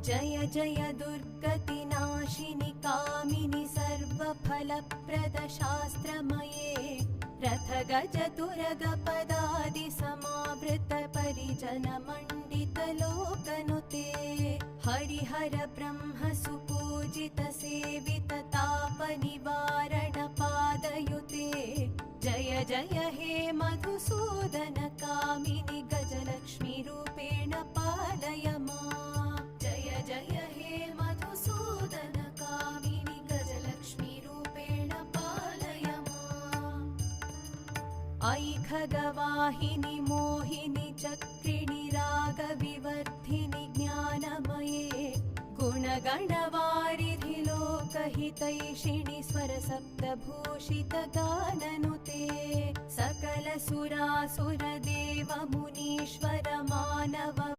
जय जय दुर्गतिनाशिनि कामिनि सर्वफलप्रद शास्त्रमये रथगजतुरगपदादि समावृत परिजन मण्डित लोकनुते हरिहर ब्रह्म सुपूजित सेवित ताप निवारण पादयुते जय जय हे मधुसूदन कामिनि गजलक्ष्मी रूपेण पालय माम् जय जय हे मधुसूदन कामिनि गजलक्ष्मी रूपेण पालय माम् ऐ खगवाहिनि मोहिनि चक्रिणि रागविवर्धिनि ज्ञानमये गुणगणवारिधि लोकहितैषिणि स्वरसप्तभूषित गाननुते सकल सुरासुर देव मुनीश्वर मानव